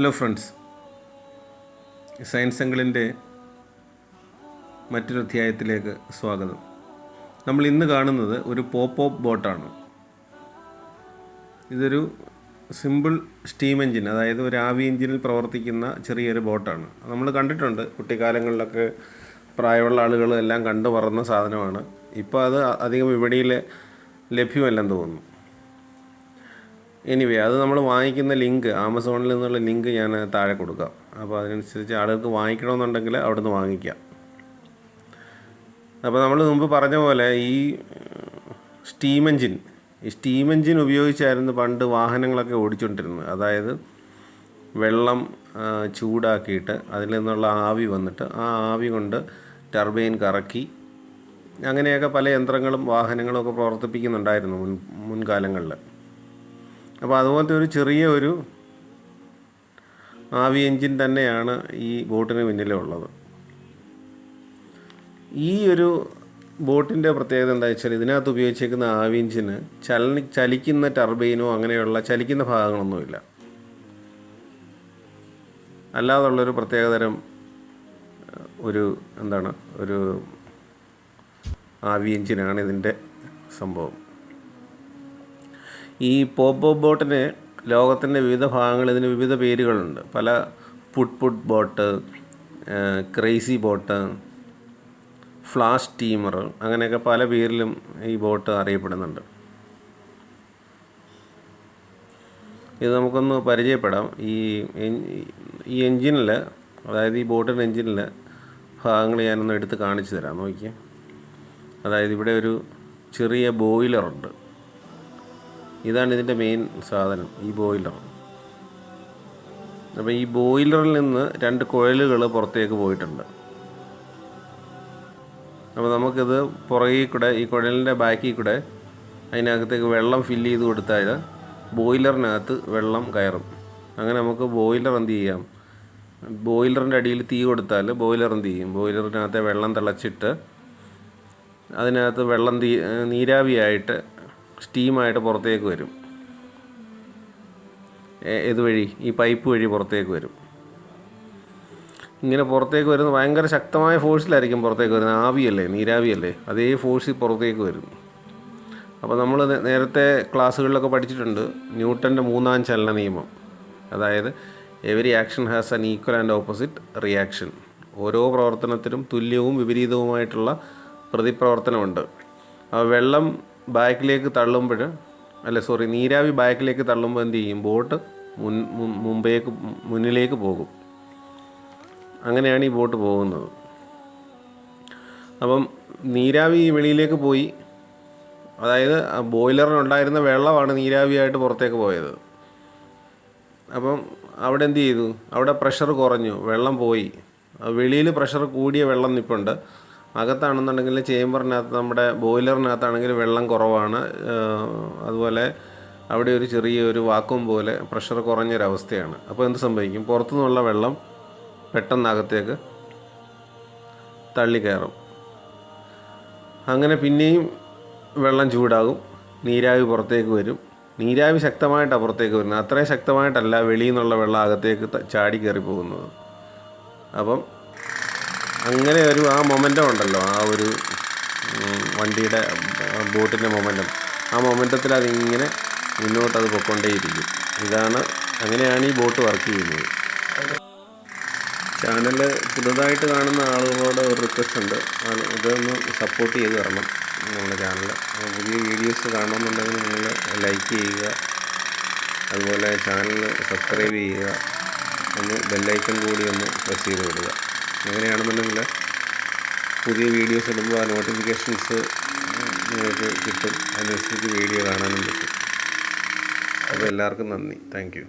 Hello friends, science അങ്കിളിൻ്റെ മറ്റൊരു അധ്യായത്തിലേക്ക് സ്വാഗതം. നമ്മൾ ഇന്ന് കാണുന്നത് ഒരു പോപ്പ് ബോട്ടാണ്. ഇതൊരു സിമ്പിൾ സ്റ്റീം എൻജിൻ, അതായത് ഒരു ആവി എൻജിനിൽ പ്രവർത്തിക്കുന്ന ചെറിയൊരു ബോട്ടാണ്. നമ്മൾ കണ്ടിട്ടുണ്ട്, കുട്ടിക്കാലങ്ങളിലൊക്കെ പ്രായമുള്ള ആളുകൾ എല്ലാം കണ്ടു പറന്ന സാധനമാണ്. ഇപ്പോൾ അത് അധികം വിപണിയിൽ ലഭ്യമല്ലെന്ന് തോന്നുന്നു. എനിവേ, അത് നമ്മൾ വാങ്ങിക്കുന്ന ലിങ്ക്, ആമസോണിൽ നിന്നുള്ള ലിങ്ക് ഞാൻ താഴെ കൊടുക്കാം. അപ്പോൾ അതിനനുസരിച്ച് ആളുകൾക്ക് വാങ്ങിക്കണമെന്നുണ്ടെങ്കിൽ അവിടെ നിന്ന് വാങ്ങിക്കാം. അപ്പോൾ നമ്മൾ മുമ്പ് പറഞ്ഞ പോലെ ഈ സ്റ്റീം എൻജിൻ ഉപയോഗിച്ചായിരുന്നു പണ്ട് വാഹനങ്ങളൊക്കെ ഓടിച്ചുകൊണ്ടിരുന്നത്. അതായത് വെള്ളം ചൂടാക്കിയിട്ട് അതിൽ നിന്നുള്ള ആവി വന്നിട്ട് ആ ആവി കൊണ്ട് ടർബൈൻ കറക്കി അങ്ങനെയൊക്കെ പല യന്ത്രങ്ങളും വാഹനങ്ങളും ഒക്കെ പ്രവർത്തിപ്പിക്കുന്നുണ്ടായിരുന്നു മുൻകാലങ്ങളിൽ. അപ്പോൾ അതുപോലത്തെ ഒരു ചെറിയ ഒരു ആവി എൻജിൻ തന്നെയാണ് ഈ ബോട്ടിന് പിന്നിലുള്ളത്. ഈ ഒരു ബോട്ടിൻ്റെ പ്രത്യേകത എന്താ വെച്ചാൽ, ഇതിനകത്ത് ഉപയോഗിച്ചേക്കുന്ന ആവി എൻജിന് ചലിക്കുന്ന ടർബൈനോ അങ്ങനെയുള്ള ചലിക്കുന്ന ഭാഗങ്ങളൊന്നുമില്ല. അല്ലാതുള്ളൊരു പ്രത്യേകതരം ഒരു ആവി എൻജിനാണ് ഇതിൻ്റെ സംഭവം. ഈ പോപ്പ് ബോട്ടിന് ലോകത്തിൻ്റെ വിവിധ ഭാഗങ്ങളിൽ ഇതിന് വിവിധ പേരുകളുണ്ട്. പല putt boat, crazy boat, flash steamer, അങ്ങനെയൊക്കെ പല പേരിലും ഈ ബോട്ട് അറിയപ്പെടുന്നുണ്ട്. ഇത് നമുക്കൊന്ന് പരിചയപ്പെടാം. ഈ എൻജിനിൽ, അതായത് ഈ ബോട്ടിൻ്റെ എൻജിനിൽ ഭാഗങ്ങൾ ഞാനൊന്ന് എടുത്ത് കാണിച്ചു തരാം. നോക്കിയേ, അതായത് ഇവിടെ ഒരു ചെറിയ ബോയിലറുണ്ട്. ഇതാണ് ഇതിൻ്റെ മെയിൻ സാധനം, ഈ ബോയിലർ. അപ്പോൾ ഈ ബോയിലറിൽ നിന്ന് 2 കുഴലുകൾ പുറത്തേക്ക് പോയിട്ടുണ്ട്. അപ്പോൾ നമുക്കിത് പുറകിൽ കൂടെ, ഈ കുഴലിൻ്റെ ബാക്കിൽ കൂടെ അതിനകത്തേക്ക് വെള്ളം ഫില്ല് ചെയ്ത് കൊടുത്താൽ ബോയിലറിനകത്ത് വെള്ളം കയറും. അങ്ങനെ നമുക്ക് ബോയിലർ എന്ത് ചെയ്യാം, ബോയിലറിൻ്റെ അടിയിൽ തീ കൊടുത്താൽ ബോയിലർ എന്ത് ചെയ്യും, ബോയിലറിനകത്തെ വെള്ളം തിളച്ചിട്ട് അതിനകത്ത് വെള്ളം നീരാവിയായിട്ട് സ്റ്റീമായിട്ട് പുറത്തേക്ക് വരും. ഇതുവഴി, ഈ പൈപ്പ് വഴി പുറത്തേക്ക് വരും. ഇങ്ങനെ പുറത്തേക്ക് വരുന്നത് ഭയങ്കര ശക്തമായ ഫോഴ്സിലായിരിക്കും പുറത്തേക്ക് വരുന്നത്. ആവിയല്ലേ, നീരാവിയല്ലേ, അതേ ഫോഴ്സിൽ പുറത്തേക്ക് വരും. അപ്പോൾ നമ്മൾ നേരത്തെ ക്ലാസ്സുകളിലൊക്കെ പഠിച്ചിട്ടുണ്ട് ന്യൂട്ടൻ്റെ 3ാം ചലന നിയമം. അതായത് every action has an equal and opposite reaction. ഓരോ പ്രവർത്തനത്തിനും തുല്യവും വിപരീതവുമായിട്ടുള്ള പ്രതിപ്രവർത്തനമുണ്ട്. വെള്ളം ബാക്കിലേക്ക് തള്ളുമ്പോൾ, നീരാവി ബാക്കിലേക്ക് തള്ളുമ്പോൾ എന്ത് ചെയ്യും, ബോട്ട് മുന്നിലേക്ക് പോകും. അങ്ങനെയാണ് ഈ ബോട്ട് പോകുന്നത്. അപ്പം നീരാവി വെളിയിലേക്ക് പോയി, അതായത് ബോയിലറിനുണ്ടായിരുന്ന വെള്ളമാണ് നീരാവിയായിട്ട് പുറത്തേക്ക് പോയത്. അപ്പം അവിടെ എന്ത് ചെയ്തു, അവിടെ പ്രഷർ കുറഞ്ഞു, വെള്ളം പോയി. വെളിയിൽ പ്രഷർ കൂടിയ വെള്ളം നിൽപ്പുണ്ട്. അകത്താണെന്നുണ്ടെങ്കിൽ ചേമ്പറിനകത്ത്, നമ്മുടെ ബോയിലറിനകത്താണെങ്കിൽ വെള്ളം കുറവാണ്. അതുപോലെ അവിടെ ഒരു ചെറിയൊരു വാക്വം പോലെ പ്രഷർ കുറഞ്ഞൊരവസ്ഥയാണ്. അപ്പോൾ എന്ത് സംഭവിക്കും, പുറത്തുനിന്നുള്ള വെള്ളം പെട്ടെന്ന് അകത്തേക്ക് തള്ളിക്കയറും. അങ്ങനെ പിന്നെയും വെള്ളം ചൂടാകും, നീരാവി പുറത്തേക്ക് വരും. നീരാവി ശക്തമായിട്ടാണ് പുറത്തേക്ക് വരുന്നത്, അത്രയും ശക്തമായിട്ടല്ല വെളിയിൽ നിന്നുള്ള വെള്ളം അകത്തേക്ക് ചാടി കയറി പോകുന്നത്. അപ്പം അങ്ങനെ ആ മൊമെൻ്റം ഉണ്ടല്ലോ, ആ ഒരു വണ്ടിയുടെ ബോട്ടിൻ്റെ മൊമെൻ്റം, ആ മൊമെൻ്റത്തിൽ അതിങ്ങനെ മുന്നോട്ടത് പൊയ്ക്കൊണ്ടേയിരിക്കും. അങ്ങനെയാണ് ഈ ബോട്ട് വർക്ക് ചെയ്യുന്നത്. ചാനൽ പുതുതായിട്ട് കാണുന്ന ആളുകളോട് ഒരു റിക്വസ്റ്റ് ഉണ്ട്, ഇതൊന്ന് സപ്പോർട്ട് ചെയ്ത് തരണം നമ്മുടെ ചാനൽ. പുതിയ വീഡിയോസ് കാണണമെന്നുണ്ടെങ്കിൽ നിങ്ങൾ ലൈക്ക് ചെയ്യുക, അതുപോലെ ചാനൽ സബ്സ്ക്രൈബ് ചെയ്യുക, ബെല്ലൈക്കൺ കൂടി ഒന്ന് പ്രസ് ചെയ്ത് വിടുക. അങ്ങനെയാണെന്നുണ്ടെങ്കിൽ പുതിയ വീഡിയോസ് ഇടുമ്പോൾ ആ നോട്ടിഫിക്കേഷൻസ് നിങ്ങൾക്ക് കിട്ടും. അതിനനുസരിച്ച് വീഡിയോ കാണാനും പറ്റും. അപ്പോൾ എല്ലാവർക്കും നന്ദി, താങ്ക് യു.